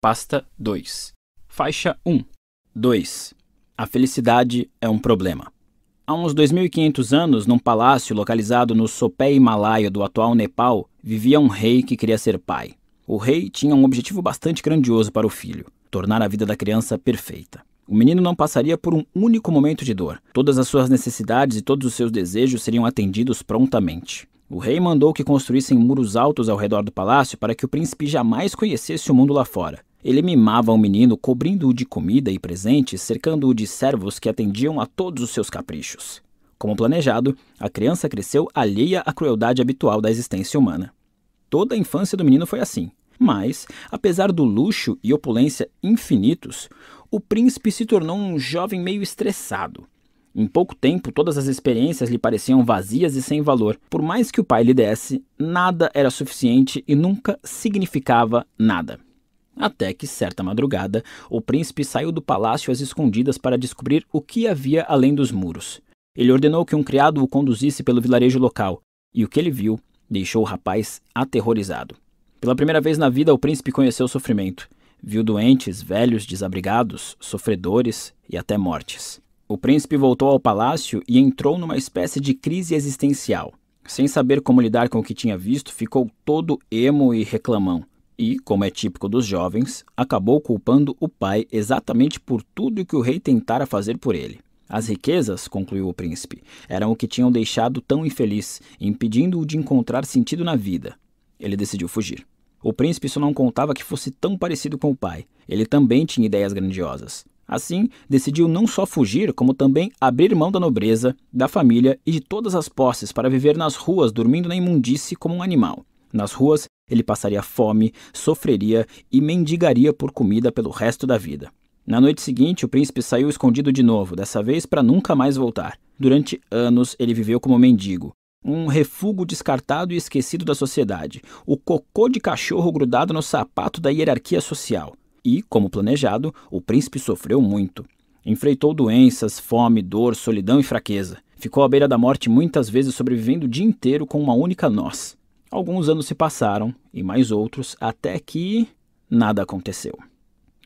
Pasta 2. Faixa 1. 2. A felicidade é um problema. Há uns 2.500 anos, num palácio localizado no sopé himalaio do atual Nepal, vivia um rei que queria ser pai. O rei tinha um objetivo bastante grandioso para o filho: tornar a vida da criança perfeita. O menino não passaria por um único momento de dor. Todas as suas necessidades e todos os seus desejos seriam atendidos prontamente. O rei mandou que construíssem muros altos ao redor do palácio para que o príncipe jamais conhecesse o mundo lá fora. Ele mimava o menino, cobrindo-o de comida e presentes, cercando-o de servos que atendiam a todos os seus caprichos. Como planejado, a criança cresceu alheia à crueldade habitual da existência humana. Toda a infância do menino foi assim. Mas, apesar do luxo e opulência infinitos, o príncipe se tornou um jovem meio estressado. Em pouco tempo, todas as experiências lhe pareciam vazias e sem valor. Por mais que o pai lhe desse, nada era suficiente e nunca significava nada. Até que, certa madrugada, o príncipe saiu do palácio às escondidas para descobrir o que havia além dos muros. Ele ordenou que um criado o conduzisse pelo vilarejo local, e o que ele viu deixou o rapaz aterrorizado. Pela primeira vez na vida, o príncipe conheceu o sofrimento. Viu doentes, velhos, desabrigados, sofredores e até mortes. O príncipe voltou ao palácio e entrou numa espécie de crise existencial. Sem saber como lidar com o que tinha visto, ficou todo emo e reclamão. E, como é típico dos jovens, acabou culpando o pai exatamente por tudo o que o rei tentara fazer por ele. As riquezas, concluiu o príncipe, eram o que tinham deixado tão infeliz, impedindo-o de encontrar sentido na vida. Ele decidiu fugir. O príncipe só não contava que fosse tão parecido com o pai. Ele também tinha ideias grandiosas. Assim, decidiu não só fugir, como também abrir mão da nobreza, da família e de todas as posses para viver nas ruas, dormindo na imundície como um animal. Nas ruas, ele passaria fome, sofreria e mendigaria por comida pelo resto da vida. Na noite seguinte, o príncipe saiu escondido de novo, dessa vez para nunca mais voltar. Durante anos, ele viveu como mendigo, um refúgio descartado e esquecido da sociedade, o cocô de cachorro grudado no sapato da hierarquia social. E, como planejado, o príncipe sofreu muito. Enfrentou doenças, fome, dor, solidão e fraqueza. Ficou à beira da morte muitas vezes, sobrevivendo o dia inteiro com uma única noz. Alguns anos se passaram, e mais outros, até que nada aconteceu.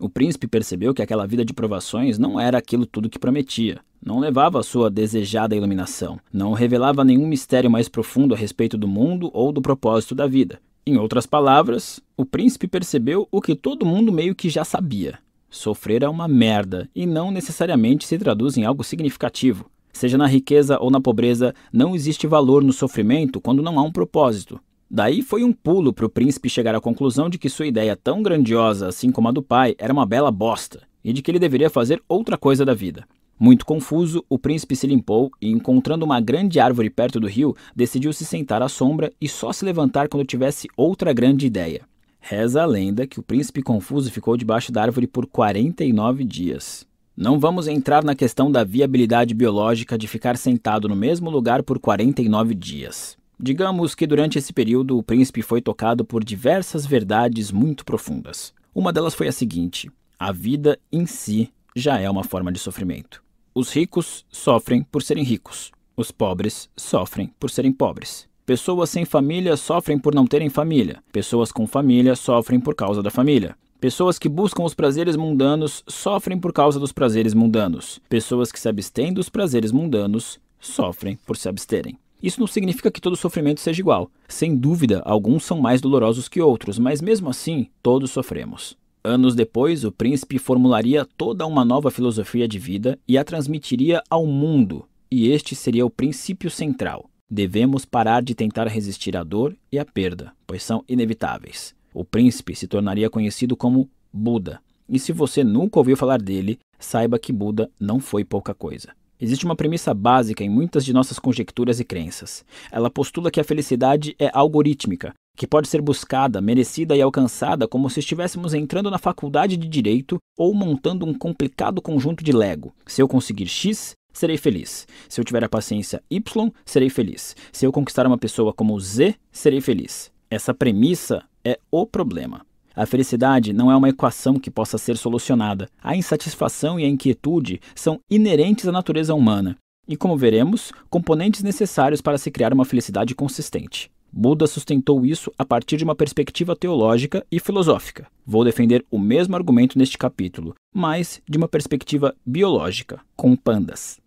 O príncipe percebeu que aquela vida de provações não era aquilo tudo que prometia. Não levava a sua desejada iluminação. Não revelava nenhum mistério mais profundo a respeito do mundo ou do propósito da vida. Em outras palavras, o príncipe percebeu o que todo mundo meio que já sabia. Sofrer é uma merda e não necessariamente se traduz em algo significativo. Seja na riqueza ou na pobreza, não existe valor no sofrimento quando não há um propósito. Daí foi um pulo para o príncipe chegar à conclusão de que sua ideia tão grandiosa, assim como a do pai, era uma bela bosta, e de que ele deveria fazer outra coisa da vida. Muito confuso, o príncipe se limpou e, encontrando uma grande árvore perto do rio, decidiu se sentar à sombra e só se levantar quando tivesse outra grande ideia. Reza a lenda que o príncipe confuso ficou debaixo da árvore por 49 dias. Não vamos entrar na questão da viabilidade biológica de ficar sentado no mesmo lugar por 49 dias. Digamos que durante esse período o príncipe foi tocado por diversas verdades muito profundas. Uma delas foi a seguinte: a vida em si já é uma forma de sofrimento. Os ricos sofrem por serem ricos. Os pobres sofrem por serem pobres. Pessoas sem família sofrem por não terem família. Pessoas com família sofrem por causa da família. Pessoas que buscam os prazeres mundanos sofrem por causa dos prazeres mundanos. Pessoas que se abstêm dos prazeres mundanos sofrem por se absterem. Isso não significa que todo sofrimento seja igual. Sem dúvida, alguns são mais dolorosos que outros, mas mesmo assim, todos sofremos. Anos depois, o príncipe formularia toda uma nova filosofia de vida e a transmitiria ao mundo. E este seria o princípio central. Devemos parar de tentar resistir à dor e à perda, pois são inevitáveis. O príncipe se tornaria conhecido como Buda. E se você nunca ouviu falar dele, saiba que Buda não foi pouca coisa. Existe uma premissa básica em muitas de nossas conjecturas e crenças. Ela postula que a felicidade é algorítmica, que pode ser buscada, merecida e alcançada como se estivéssemos entrando na faculdade de Direito ou montando um complicado conjunto de Lego. Se eu conseguir X, serei feliz. Se eu tiver a paciência Y, serei feliz. Se eu conquistar uma pessoa como Z, serei feliz. Essa premissa é o problema. A felicidade não é uma equação que possa ser solucionada. A insatisfação e a inquietude são inerentes à natureza humana e, como veremos, componentes necessários para se criar uma felicidade consistente. Buda sustentou isso a partir de uma perspectiva teológica e filosófica. Vou defender o mesmo argumento neste capítulo, mas de uma perspectiva biológica, com pandas.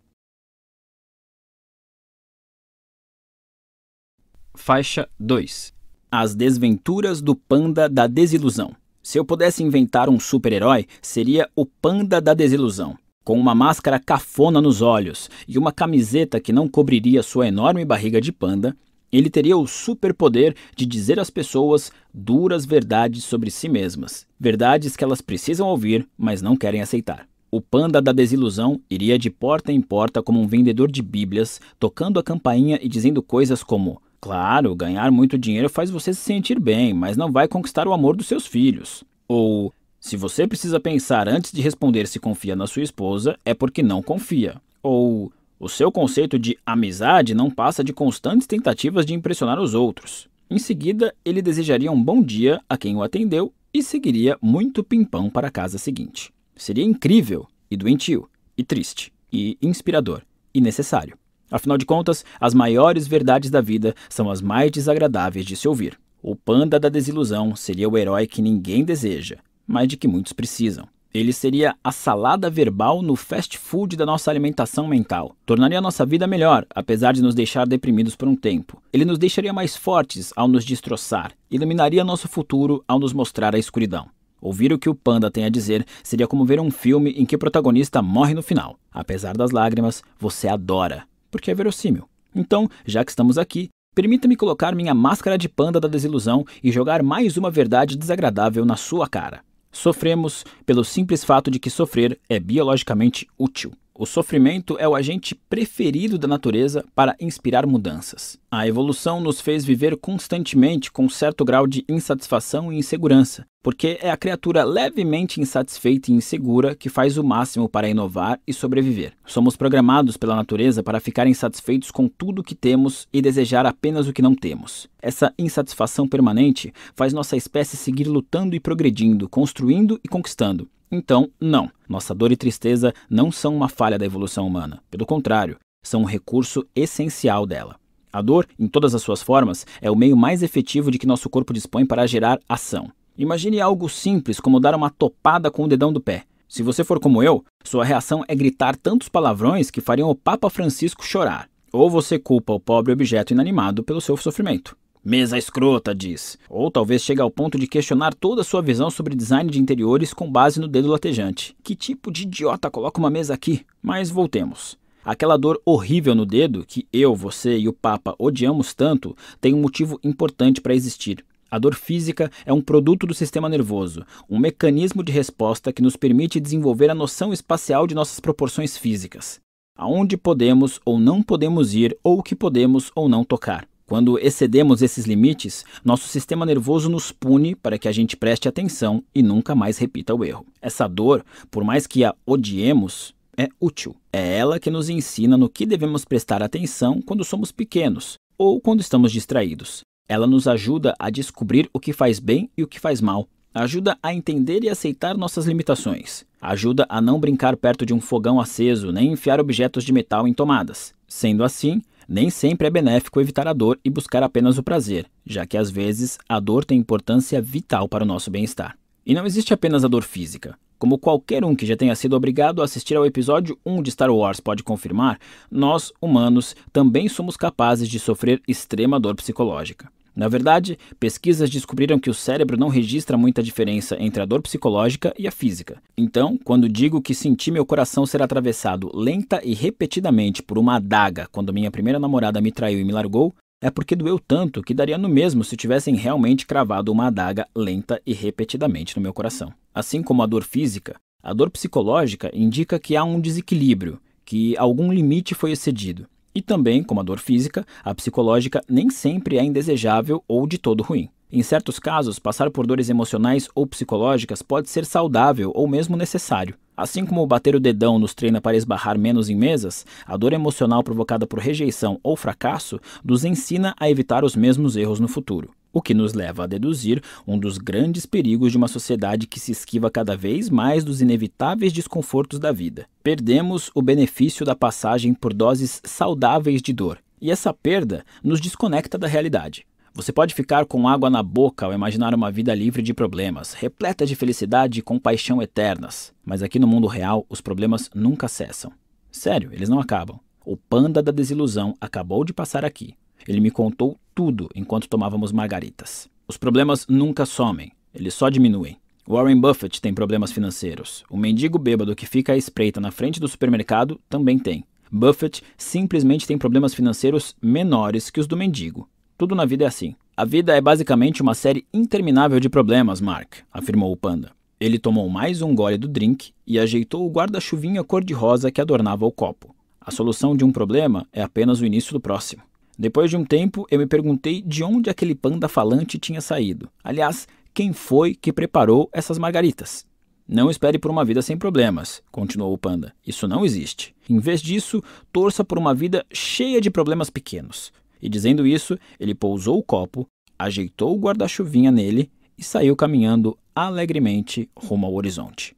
Faixa 2. As desventuras do panda da desilusão. Se eu pudesse inventar um super-herói, seria o panda da desilusão. Com uma máscara cafona nos olhos e uma camiseta que não cobriria sua enorme barriga de panda, ele teria o superpoder de dizer às pessoas duras verdades sobre si mesmas. Verdades que elas precisam ouvir, mas não querem aceitar. O panda da desilusão iria de porta em porta como um vendedor de bíblias, tocando a campainha e dizendo coisas como: claro, ganhar muito dinheiro faz você se sentir bem, mas não vai conquistar o amor dos seus filhos. Ou, se você precisa pensar antes de responder se confia na sua esposa, é porque não confia. Ou, o seu conceito de amizade não passa de constantes tentativas de impressionar os outros. Em seguida, ele desejaria um bom dia a quem o atendeu e seguiria muito pimpão para a casa seguinte. Seria incrível, e doentio, e triste, e inspirador, e necessário. Afinal de contas, as maiores verdades da vida são as mais desagradáveis de se ouvir. O panda da desilusão seria o herói que ninguém deseja, mas de que muitos precisam. Ele seria a salada verbal no fast food da nossa alimentação mental. Tornaria a nossa vida melhor, apesar de nos deixar deprimidos por um tempo. Ele nos deixaria mais fortes ao nos destroçar. Iluminaria nosso futuro ao nos mostrar a escuridão. Ouvir o que o panda tem a dizer seria como ver um filme em que o protagonista morre no final. Apesar das lágrimas, você adora, porque é verossímil. Então, já que estamos aqui, permita-me colocar minha máscara de panda da desilusão e jogar mais uma verdade desagradável na sua cara. Sofremos pelo simples fato de que sofrer é biologicamente útil. O sofrimento é o agente preferido da natureza para inspirar mudanças. A evolução nos fez viver constantemente com certo grau de insatisfação e insegurança, porque é a criatura levemente insatisfeita e insegura que faz o máximo para inovar e sobreviver. Somos programados pela natureza para ficar insatisfeitos com tudo o que temos e desejar apenas o que não temos. Essa insatisfação permanente faz nossa espécie seguir lutando e progredindo, construindo e conquistando. Então, não. Nossa dor e tristeza não são uma falha da evolução humana. Pelo contrário, são um recurso essencial dela. A dor, em todas as suas formas, é o meio mais efetivo de que nosso corpo dispõe para gerar ação. Imagine algo simples como dar uma topada com o dedão do pé. Se você for como eu, sua reação é gritar tantos palavrões que fariam o Papa Francisco chorar. Ou você culpa o pobre objeto inanimado pelo seu sofrimento. Mesa escrota, diz. Ou talvez chegue ao ponto de questionar toda a sua visão sobre design de interiores com base no dedo latejante. Que tipo de idiota coloca uma mesa aqui? Mas voltemos. Aquela dor horrível no dedo, que eu, você e o Papa odiamos tanto, tem um motivo importante para existir. A dor física é um produto do sistema nervoso, um mecanismo de resposta que nos permite desenvolver a noção espacial de nossas proporções físicas. Aonde podemos ou não podemos ir, ou o que podemos ou não tocar. Quando excedemos esses limites, nosso sistema nervoso nos pune para que a gente preste atenção e nunca mais repita o erro. Essa dor, por mais que a odiemos, é útil. É ela que nos ensina no que devemos prestar atenção quando somos pequenos ou quando estamos distraídos. Ela nos ajuda a descobrir o que faz bem e o que faz mal. Ajuda a entender e aceitar nossas limitações. Ajuda a não brincar perto de um fogão aceso nem enfiar objetos de metal em tomadas. Sendo assim, nem sempre é benéfico evitar a dor e buscar apenas o prazer, já que às vezes a dor tem importância vital para o nosso bem-estar. E não existe apenas a dor física. Como qualquer um que já tenha sido obrigado a assistir ao episódio 1 de Star Wars pode confirmar, nós, humanos, também somos capazes de sofrer extrema dor psicológica. Na verdade, pesquisas descobriram que o cérebro não registra muita diferença entre a dor psicológica e a física. Então, quando digo que senti meu coração ser atravessado lenta e repetidamente por uma adaga quando minha primeira namorada me traiu e me largou, é porque doeu tanto que daria no mesmo se tivessem realmente cravado uma adaga lenta e repetidamente no meu coração. Assim como a dor física, a dor psicológica indica que há um desequilíbrio, que algum limite foi excedido. E também, como a dor física, a psicológica nem sempre é indesejável ou de todo ruim. Em certos casos, passar por dores emocionais ou psicológicas pode ser saudável ou mesmo necessário. Assim como bater o dedão nos treina para esbarrar menos em mesas, a dor emocional provocada por rejeição ou fracasso nos ensina a evitar os mesmos erros no futuro. O que nos leva a deduzir um dos grandes perigos de uma sociedade que se esquiva cada vez mais dos inevitáveis desconfortos da vida. Perdemos o benefício da passagem por doses saudáveis de dor, e essa perda nos desconecta da realidade. Você pode ficar com água na boca ao imaginar uma vida livre de problemas, repleta de felicidade e compaixão eternas. Mas aqui no mundo real, os problemas nunca cessam. Sério, eles não acabam. O panda da desilusão acabou de passar aqui. Ele me contou tudo enquanto tomávamos margaritas. Os problemas nunca somem, eles só diminuem. Warren Buffett tem problemas financeiros. O mendigo bêbado que fica à espreita na frente do supermercado também tem. Buffett simplesmente tem problemas financeiros menores que os do mendigo. Tudo na vida é assim. A vida é basicamente uma série interminável de problemas, Mark, afirmou o panda. Ele tomou mais um gole do drink e ajeitou o guarda-chuvinha cor-de-rosa que adornava o copo. A solução de um problema é apenas o início do próximo. Depois de um tempo, eu me perguntei de onde aquele panda falante tinha saído. Aliás, quem foi que preparou essas margaritas? Não espere por uma vida sem problemas, continuou o panda. Isso não existe. Em vez disso, torça por uma vida cheia de problemas pequenos. E dizendo isso, ele pousou o copo, ajeitou o guarda-chuvinha nele e saiu caminhando alegremente rumo ao horizonte.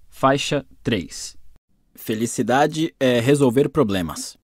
Faixa 3. Felicidade é resolver problemas.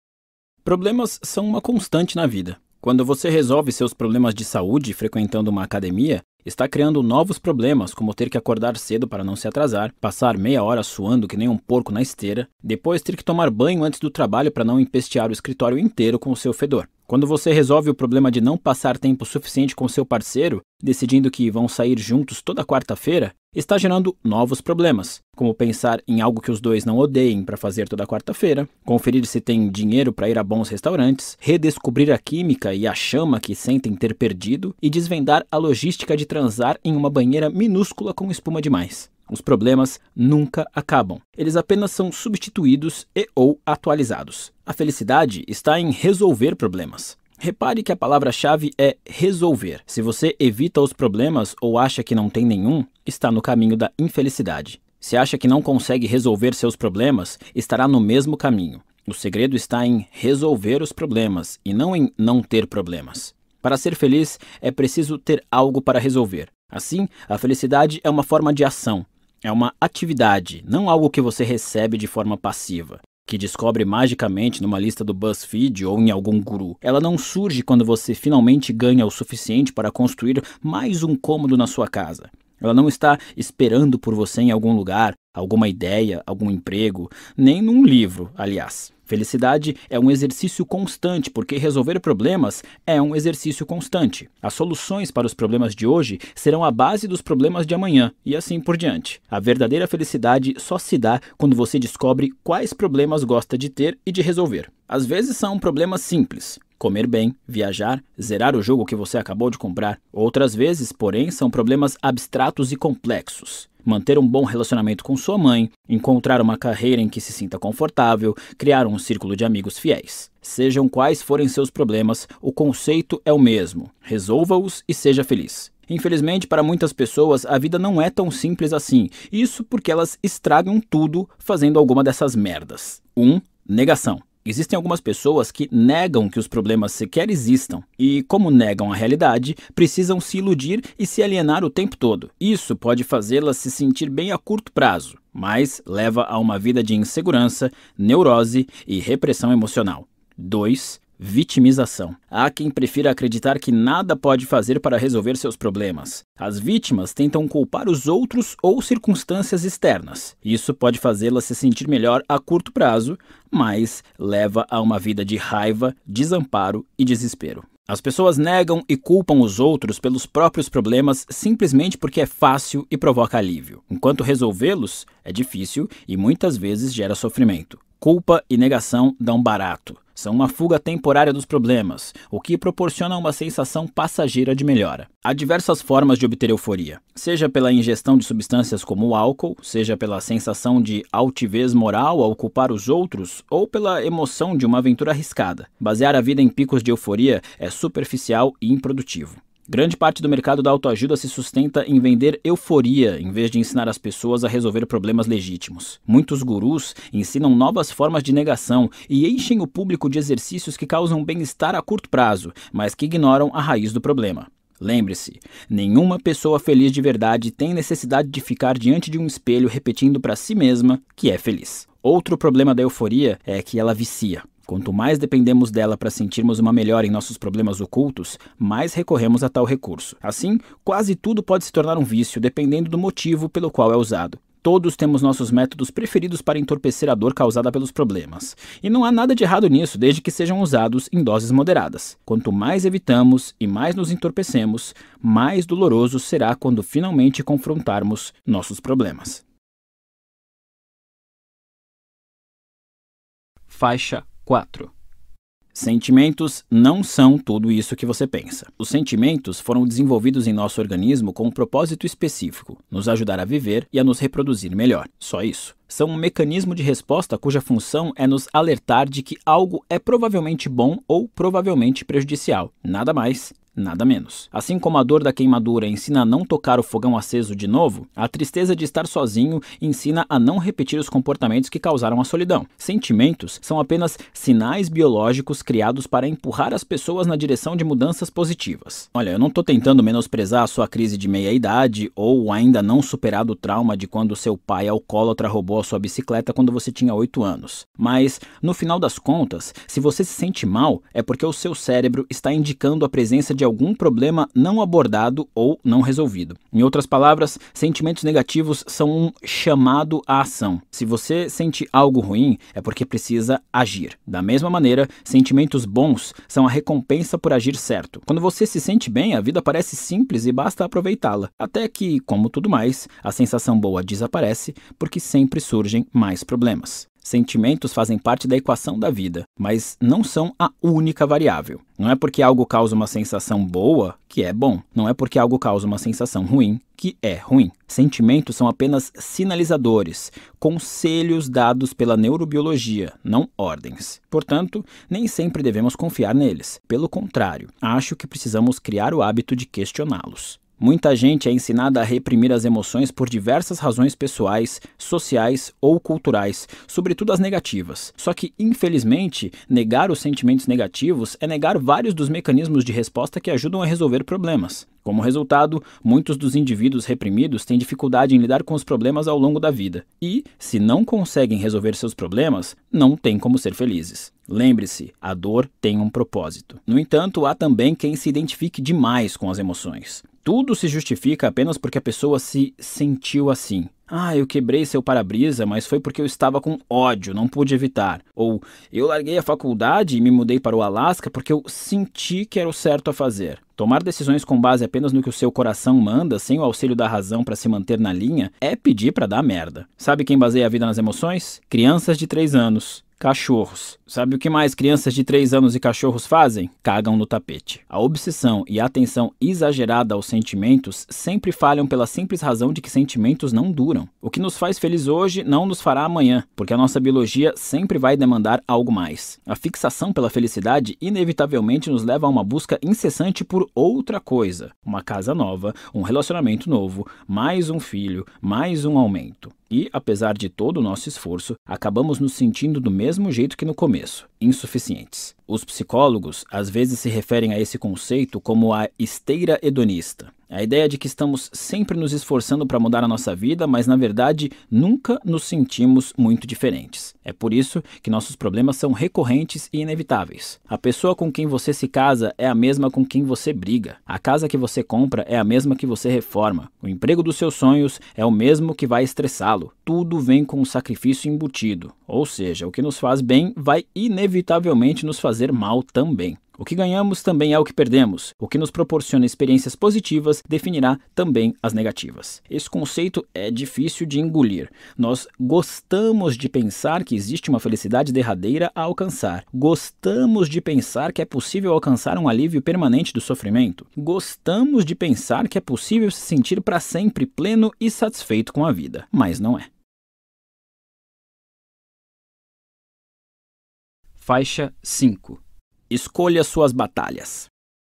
Problemas são uma constante na vida. Quando você resolve seus problemas de saúde frequentando uma academia, está criando novos problemas, como ter que acordar cedo para não se atrasar, passar meia hora suando que nem um porco na esteira, depois ter que tomar banho antes do trabalho para não empestear o escritório inteiro com o seu fedor. Quando você resolve o problema de não passar tempo suficiente com seu parceiro, decidindo que vão sair juntos toda quarta-feira, está gerando novos problemas, como pensar em algo que os dois não odeiem para fazer toda quarta-feira, conferir se tem dinheiro para ir a bons restaurantes, redescobrir a química e a chama que sentem ter perdido e desvendar a logística de transar em uma banheira minúscula com espuma demais. Os problemas nunca acabam. Eles apenas são substituídos ou atualizados. A felicidade está em resolver problemas. Repare que a palavra-chave é resolver. Se você evita os problemas ou acha que não tem nenhum, está no caminho da infelicidade. Se acha que não consegue resolver seus problemas, estará no mesmo caminho. O segredo está em resolver os problemas e não em não ter problemas. Para ser feliz, é preciso ter algo para resolver. Assim, a felicidade é uma forma de ação. É uma atividade, não algo que você recebe de forma passiva, que descobre magicamente numa lista do BuzzFeed ou em algum guru. Ela não surge quando você finalmente ganha o suficiente para construir mais um cômodo na sua casa. Ela não está esperando por você em algum lugar, alguma ideia, algum emprego, nem num livro, aliás. Felicidade é um exercício constante, porque resolver problemas é um exercício constante. As soluções para os problemas de hoje serão a base dos problemas de amanhã, e assim por diante. A verdadeira felicidade só se dá quando você descobre quais problemas gosta de ter e de resolver. Às vezes são problemas simples. Comer bem, viajar, zerar o jogo que você acabou de comprar. Outras vezes, porém, são problemas abstratos e complexos. Manter um bom relacionamento com sua mãe, encontrar uma carreira em que se sinta confortável, criar um círculo de amigos fiéis. Sejam quais forem seus problemas, o conceito é o mesmo. Resolva-os e seja feliz. Infelizmente, para muitas pessoas, a vida não é tão simples assim. Isso porque elas estragam tudo fazendo alguma dessas merdas. 1. Negação. Existem algumas pessoas que negam que os problemas sequer existam e, como negam a realidade, precisam se iludir e se alienar o tempo todo. Isso pode fazê-las se sentir bem a curto prazo, mas leva a uma vida de insegurança, neurose e repressão emocional. 2. Vitimização. Há quem prefira acreditar que nada pode fazer para resolver seus problemas. As vítimas tentam culpar os outros ou circunstâncias externas. Isso pode fazê-las se sentir melhor a curto prazo, mas leva a uma vida de raiva, desamparo e desespero. As pessoas negam e culpam os outros pelos próprios problemas simplesmente porque é fácil e provoca alívio, enquanto resolvê-los é difícil e muitas vezes gera sofrimento. Culpa e negação dão barato. São uma fuga temporária dos problemas, o que proporciona uma sensação passageira de melhora. Há diversas formas de obter euforia, seja pela ingestão de substâncias como o álcool, seja pela sensação de altivez moral ao culpar os outros, ou pela emoção de uma aventura arriscada. Basear a vida em picos de euforia é superficial e improdutivo. Grande parte do mercado da autoajuda se sustenta em vender euforia, em vez de ensinar as pessoas a resolver problemas legítimos. Muitos gurus ensinam novas formas de negação e enchem o público de exercícios que causam bem-estar a curto prazo, mas que ignoram a raiz do problema. Lembre-se, nenhuma pessoa feliz de verdade tem necessidade de ficar diante de um espelho repetindo para si mesma que é feliz. Outro problema da euforia é que ela vicia. Quanto mais dependemos dela para sentirmos uma melhora em nossos problemas ocultos, mais recorremos a tal recurso. Assim, quase tudo pode se tornar um vício, dependendo do motivo pelo qual é usado. Todos temos nossos métodos preferidos para entorpecer a dor causada pelos problemas. E não há nada de errado nisso, desde que sejam usados em doses moderadas. Quanto mais evitamos e mais nos entorpecemos, mais doloroso será quando finalmente confrontarmos nossos problemas. Faixa 4. Sentimentos não são tudo isso que você pensa. Os sentimentos foram desenvolvidos em nosso organismo com um propósito específico, nos ajudar a viver e a nos reproduzir melhor. Só isso. São um mecanismo de resposta cuja função é nos alertar de que algo é provavelmente bom ou provavelmente prejudicial. Nada mais, nada menos. Assim como a dor da queimadura ensina a não tocar o fogão aceso de novo, a tristeza de estar sozinho ensina a não repetir os comportamentos que causaram a solidão. Sentimentos são apenas sinais biológicos criados para empurrar as pessoas na direção de mudanças positivas. Olha, eu não estou tentando menosprezar a sua crise de meia-idade ou ainda não superado o trauma de quando seu pai alcoólatra roubou a sua bicicleta quando você tinha 8 anos. Mas, no final das contas, se você se sente mal, é porque o seu cérebro está indicando a presença de algum problema não abordado ou não resolvido. Em outras palavras, sentimentos negativos são um chamado à ação. Se você sente algo ruim, é porque precisa agir. Da mesma maneira, sentimentos bons são a recompensa por agir certo. Quando você se sente bem, a vida parece simples e basta aproveitá-la. Até que, como tudo mais, a sensação boa desaparece porque sempre surgem mais problemas. Sentimentos fazem parte da equação da vida, mas não são a única variável. Não é porque algo causa uma sensação boa que é bom. Não é porque algo causa uma sensação ruim que é ruim. Sentimentos são apenas sinalizadores, conselhos dados pela neurobiologia, não ordens. Portanto, nem sempre devemos confiar neles. Pelo contrário, acho que precisamos criar o hábito de questioná-los. Muita gente é ensinada a reprimir as emoções por diversas razões pessoais, sociais ou culturais, sobretudo as negativas. Só que, infelizmente, negar os sentimentos negativos é negar vários dos mecanismos de resposta que ajudam a resolver problemas. Como resultado, muitos dos indivíduos reprimidos têm dificuldade em lidar com os problemas ao longo da vida. E, se não conseguem resolver seus problemas, não têm como ser felizes. Lembre-se, a dor tem um propósito. No entanto, há também quem se identifique demais com as emoções. Tudo se justifica apenas porque a pessoa se sentiu assim. Ah, eu quebrei seu para-brisa, mas foi porque eu estava com ódio, não pude evitar. Ou, eu larguei a faculdade e me mudei para o Alasca porque eu senti que era o certo a fazer. Tomar decisões com base apenas no que o seu coração manda, sem o auxílio da razão para se manter na linha, é pedir para dar merda. Sabe quem baseia a vida nas emoções? Crianças de 3 anos. Cachorros. Sabe o que mais crianças de 3 anos e cachorros fazem? Cagam no tapete. A obsessão e a atenção exagerada aos sentimentos sempre falham pela simples razão de que sentimentos não duram. O que nos faz feliz hoje não nos fará amanhã, porque a nossa biologia sempre vai demandar algo mais. A fixação pela felicidade inevitavelmente nos leva a uma busca incessante por outra coisa. Uma casa nova, um relacionamento novo, mais um filho, mais um aumento. E, apesar de todo o nosso esforço, acabamos nos sentindo do mesmo jeito que no começo, insuficientes. Os psicólogos às vezes se referem a esse conceito como a esteira hedonista. A ideia de que estamos sempre nos esforçando para mudar a nossa vida, mas na verdade nunca nos sentimos muito diferentes. É por isso que nossos problemas são recorrentes e inevitáveis. A pessoa com quem você se casa é a mesma com quem você briga. A casa que você compra é a mesma que você reforma. O emprego dos seus sonhos é o mesmo que vai estressá-lo. Tudo vem com um sacrifício embutido. Ou seja, o que nos faz bem vai inevitavelmente nos fazer mal também. O que ganhamos também é o que perdemos. O que nos proporciona experiências positivas definirá também as negativas. Esse conceito é difícil de engolir. Nós gostamos de pensar que existe uma felicidade derradeira a alcançar. Gostamos de pensar que é possível alcançar um alívio permanente do sofrimento. Gostamos de pensar que é possível se sentir para sempre pleno e satisfeito com a vida. Mas não é. Faixa 5. Escolha suas batalhas.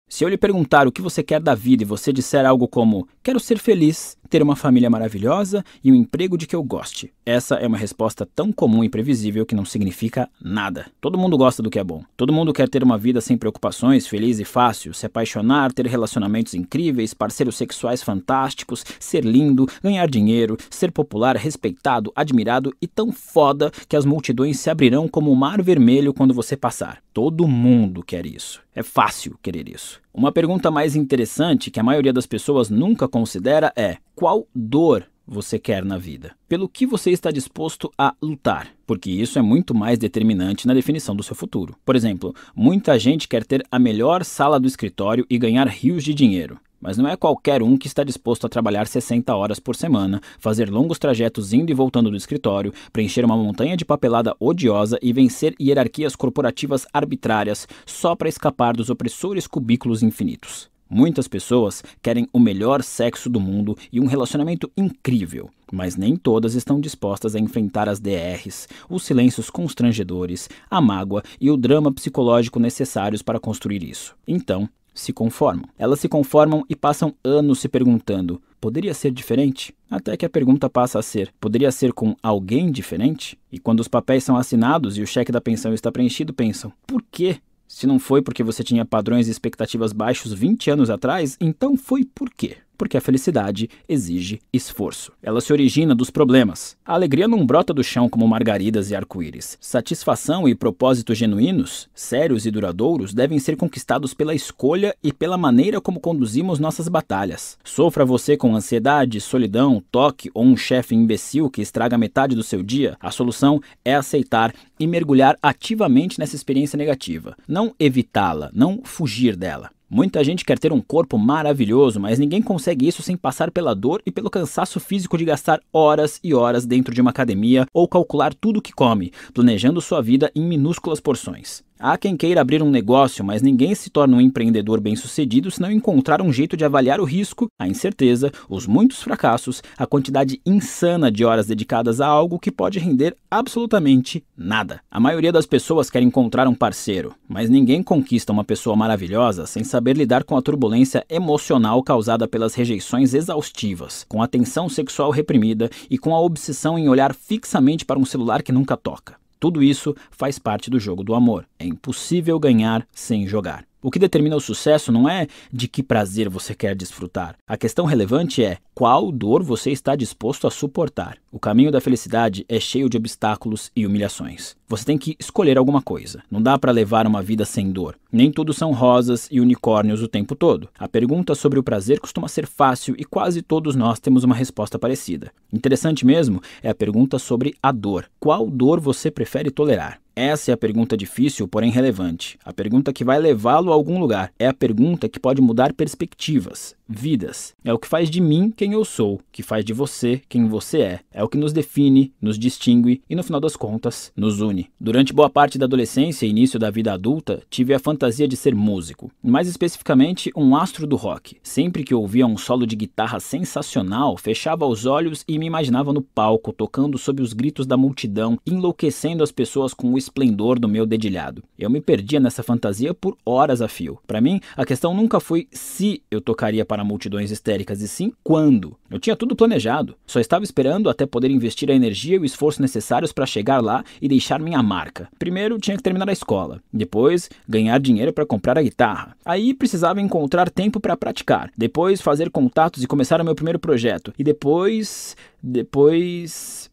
Se eu lhe perguntar o que você quer da vida e você disser algo como: quero ser feliz, ter uma família maravilhosa e um emprego de que eu goste, Essa é uma resposta tão comum e previsível que não significa nada. Todo mundo gosta do que é bom. Todo mundo quer ter uma vida sem preocupações, feliz e fácil, se apaixonar, ter relacionamentos incríveis, parceiros sexuais fantásticos, ser lindo, ganhar dinheiro, ser popular, respeitado, admirado e tão foda que as multidões se abrirão como o mar vermelho quando você passar. Todo mundo quer isso. É fácil querer isso. Uma pergunta mais interessante que a maioria das pessoas nunca considera é: qual dor você quer na vida? Pelo que você está disposto a lutar? Porque isso é muito mais determinante na definição do seu futuro. Por exemplo, muita gente quer ter a melhor sala do escritório e ganhar rios de dinheiro. Mas não é qualquer um que está disposto a trabalhar 60 horas por semana, fazer longos trajetos indo e voltando do escritório, preencher uma montanha de papelada odiosa e vencer hierarquias corporativas arbitrárias só para escapar dos opressores cubículos infinitos. Muitas pessoas querem o melhor sexo do mundo e um relacionamento incrível, mas nem todas estão dispostas a enfrentar as DRs, os silêncios constrangedores, a mágoa e o drama psicológico necessários para construir isso. Então, se conformam. Elas se conformam e passam anos se perguntando: poderia ser diferente? Até que a pergunta passa a ser: poderia ser com alguém diferente? E quando os papéis são assinados e o cheque da pensão está preenchido, pensam: por quê? Se não foi porque você tinha padrões e expectativas baixos 20 anos atrás, então foi por quê? Porque a felicidade exige esforço. Ela se origina dos problemas. A alegria não brota do chão como margaridas e arco-íris. Satisfação e propósitos genuínos, sérios e duradouros, devem ser conquistados pela escolha e pela maneira como conduzimos nossas batalhas. Sofra você com ansiedade, solidão, toque ou um chefe imbecil que estraga metade do seu dia, a solução é aceitar e mergulhar ativamente nessa experiência negativa. Não evitá-la, não fugir dela. Muita gente quer ter um corpo maravilhoso, mas ninguém consegue isso sem passar pela dor e pelo cansaço físico de gastar horas e horas dentro de uma academia ou calcular tudo o que come, planejando sua vida em minúsculas porções. Há quem queira abrir um negócio, mas ninguém se torna um empreendedor bem-sucedido se não encontrar um jeito de avaliar o risco, a incerteza, os muitos fracassos, a quantidade insana de horas dedicadas a algo que pode render absolutamente nada. A maioria das pessoas quer encontrar um parceiro, mas ninguém conquista uma pessoa maravilhosa sem saber lidar com a turbulência emocional causada pelas rejeições exaustivas, com a tensão sexual reprimida e com a obsessão em olhar fixamente para um celular que nunca toca. Tudo isso faz parte do jogo do amor. É impossível ganhar sem jogar. O que determina o sucesso não é de que prazer você quer desfrutar. A questão relevante é qual dor você está disposto a suportar. O caminho da felicidade é cheio de obstáculos e humilhações. Você tem que escolher alguma coisa. Não dá para levar uma vida sem dor. Nem tudo são rosas e unicórnios o tempo todo. A pergunta sobre o prazer costuma ser fácil e quase todos nós temos uma resposta parecida. Interessante mesmo é a pergunta sobre a dor. Qual dor você prefere tolerar? Essa é a pergunta difícil, porém relevante. A pergunta que vai levá-lo a algum lugar. É a pergunta que pode mudar perspectivas, vidas. É o que faz de mim quem eu sou, que faz de você quem você é. É o que nos define, nos distingue e, no final das contas, nos une. Durante boa parte da adolescência e início da vida adulta, tive a fantasia de ser músico. Mais especificamente, um astro do rock. Sempre que ouvia um solo de guitarra sensacional, fechava os olhos e me imaginava no palco, tocando sob os gritos da multidão, enlouquecendo as pessoas com o esplendor do meu dedilhado. Eu me perdia nessa fantasia por horas a fio. Para mim, a questão nunca foi se eu tocaria para multidões histéricas, e sim quando. Eu tinha tudo planejado. Só estava esperando até poder investir a energia e o esforço necessários para chegar lá e deixar minha marca. Primeiro, tinha que terminar a escola. Depois, ganhar dinheiro para comprar a guitarra. Aí, precisava encontrar tempo para praticar. Depois, fazer contatos e começar o meu primeiro projeto. E depois...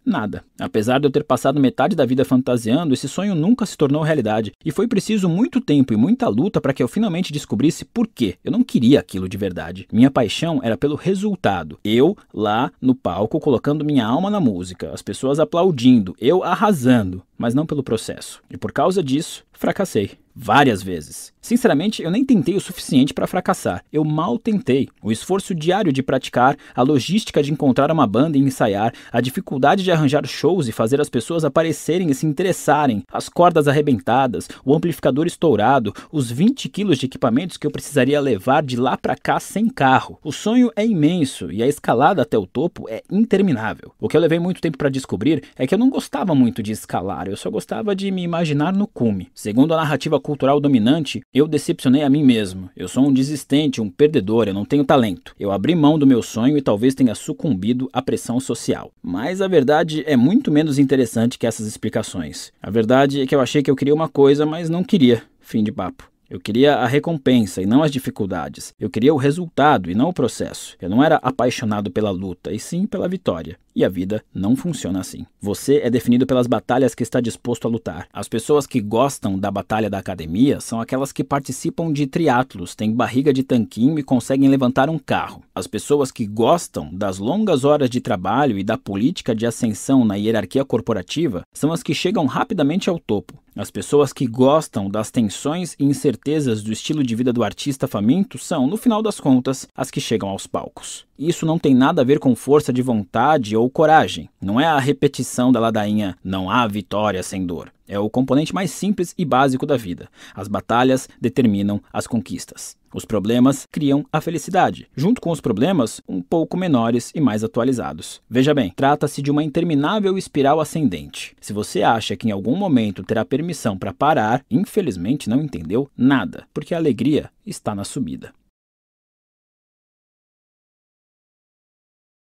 nada. Apesar de eu ter passado metade da vida fantasiando, esse sonho nunca se tornou realidade. E foi preciso muito tempo e muita luta para que eu finalmente descobrisse por quê. Eu não queria aquilo de verdade. Minha paixão era pelo resultado. Eu, lá no palco, colocando minha alma na música. As pessoas aplaudindo. Eu arrasando. Mas não pelo processo. E por causa disso, fracassei. Várias vezes. Sinceramente, eu nem tentei o suficiente para fracassar. Eu mal tentei. O esforço diário de praticar, a logística de encontrar uma banda e ensaiar, a dificuldade de arranjar shows e fazer as pessoas aparecerem e se interessarem, as cordas arrebentadas, o amplificador estourado, os 20 quilos de equipamentos que eu precisaria levar de lá para cá sem carro. O sonho é imenso e a escalada até o topo é interminável. O que eu levei muito tempo para descobrir é que eu não gostava muito de escalar, eu só gostava de me imaginar no cume. Segundo a narrativa cultural dominante, eu decepcionei a mim mesmo. Eu sou um desistente, um perdedor, eu não tenho talento. Eu abri mão do meu sonho e talvez tenha sucumbido à pressão social. Mas a verdade é muito menos interessante que essas explicações. A verdade é que eu achei que eu queria uma coisa, mas não queria. Fim de papo. Eu queria a recompensa e não as dificuldades. Eu queria o resultado e não o processo. Eu não era apaixonado pela luta, e sim pela vitória. E a vida não funciona assim. Você é definido pelas batalhas que está disposto a lutar. As pessoas que gostam da batalha da academia são aquelas que participam de triatlos, têm barriga de tanquinho e conseguem levantar um carro. As pessoas que gostam das longas horas de trabalho e da política de ascensão na hierarquia corporativa são as que chegam rapidamente ao topo. As pessoas que gostam das tensões e incertezas do estilo de vida do artista faminto são, no final das contas, as que chegam aos palcos. Isso não tem nada a ver com força de vontade ou coragem. Não é a repetição da ladainha "não há vitória sem dor". É o componente mais simples e básico da vida. As batalhas determinam as conquistas. Os problemas criam a felicidade. Junto com os problemas, um pouco menores e mais atualizados. Veja bem, trata-se de uma interminável espiral ascendente. Se você acha que em algum momento terá permissão para parar, infelizmente não entendeu nada, porque a alegria está na subida.